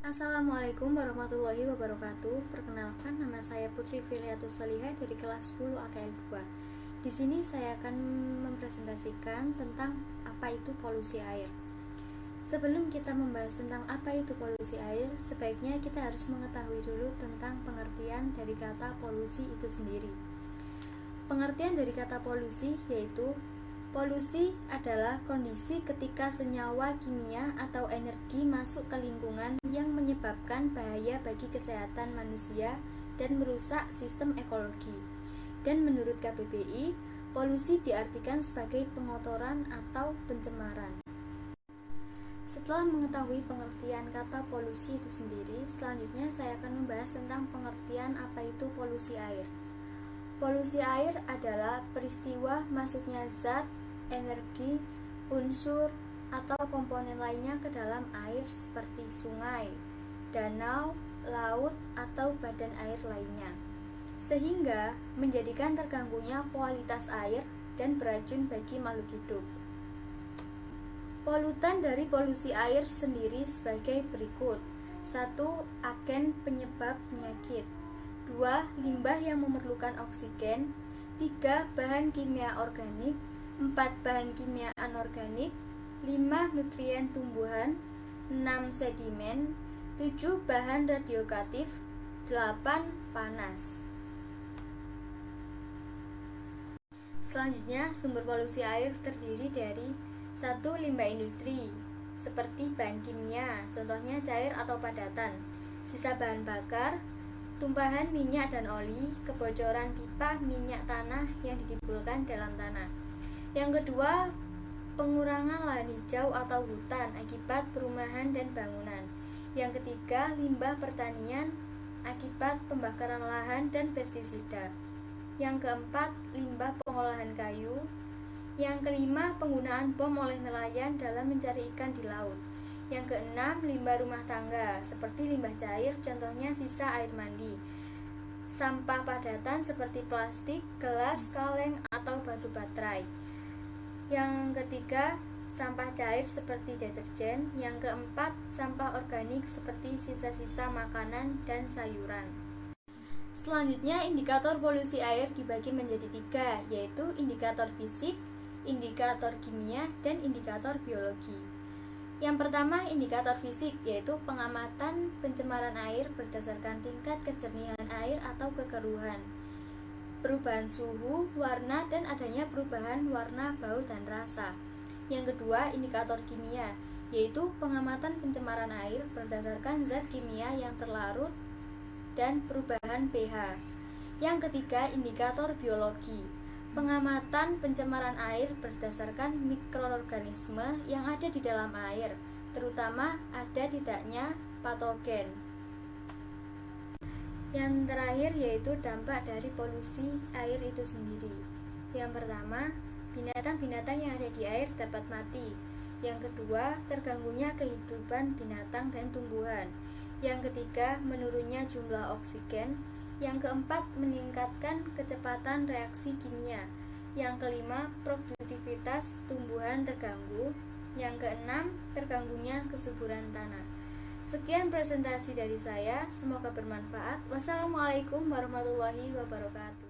Assalamualaikum warahmatullahi wabarakatuh. Perkenalkan, nama saya Putri Filiatus Solihah dari kelas 10 AKL 2. Di sini saya akan mempresentasikan tentang apa itu polusi air. Sebelum kita membahas tentang apa itu polusi air, sebaiknya kita harus mengetahui dulu tentang pengertian dari kata polusi itu sendiri. Pengertian dari kata polusi yaitu polusi adalah kondisi ketika senyawa kimia atau energi masuk ke lingkungan yang menyebabkan bahaya bagi kesehatan manusia dan merusak sistem ekologi. Dan menurut KBBI, polusi diartikan sebagai pengotoran atau pencemaran. Setelah mengetahui pengertian kata polusi itu sendiri, selanjutnya saya akan membahas tentang pengertian apa itu polusi air. Polusi air adalah peristiwa masuknya zat, energi, unsur, atau komponen lainnya ke dalam air seperti sungai, danau, laut, atau badan air lainnya, sehingga menjadikan terganggunya kualitas air dan beracun bagi makhluk hidup. Polutan dari polusi air sendiri sebagai berikut. 1. Agen penyebab penyakit. 2. Limbah yang memerlukan oksigen. 3. Bahan kimia organik. 4. Bahan kimia anorganik. 5. Nutrien tumbuhan. 6. Sedimen. 7. Bahan radioaktif. 8. Panas. Selanjutnya, sumber polusi air terdiri dari 1. Limbah industri seperti bahan kimia, contohnya cair atau padatan, sisa bahan bakar, tumpahan minyak dan oli, kebocoran pipa minyak tanah yang ditimbulkan dalam tanah. Yang kedua, pengurangan lahan hijau atau hutan akibat perumahan dan bangunan. Yang ketiga, limbah pertanian akibat pembakaran lahan dan pestisida. Yang keempat, limbah pengolahan kayu. Yang kelima, penggunaan bom oleh nelayan dalam mencari ikan di laut. Yang keenam, limbah rumah tangga seperti limbah cair, contohnya sisa air mandi. Sampah padatan seperti plastik, gelas, kaleng, atau batu baterai. Yang ketiga, sampah cair seperti deterjen. Yang keempat, sampah organik seperti sisa-sisa makanan dan sayuran. Selanjutnya, indikator polusi air dibagi menjadi 3, yaitu indikator fisik, indikator kimia, dan indikator biologi. Yang pertama, indikator fisik, yaitu pengamatan pencemaran air berdasarkan tingkat kejernihan air atau kekeruhan, perubahan suhu, warna, dan adanya perubahan warna, bau, dan rasa. Yang kedua, indikator kimia, yaitu pengamatan pencemaran air berdasarkan zat kimia yang terlarut dan perubahan pH. Yang ketiga, indikator biologi, pengamatan pencemaran air berdasarkan mikroorganisme yang ada di dalam air, terutama ada tidaknya patogen. Yang terakhir yaitu dampak dari polusi air itu sendiri. Yang pertama, binatang-binatang yang ada di air dapat mati. Yang kedua, terganggunya kehidupan binatang dan tumbuhan. Yang ketiga, menurunnya jumlah oksigen. Yang keempat, meningkatkan kecepatan reaksi kimia. Yang kelima, produktivitas tumbuhan terganggu. Yang keenam, terganggunya kesuburan tanah. Sekian presentasi dari saya, semoga bermanfaat. Wassalamualaikum warahmatullahi wabarakatuh.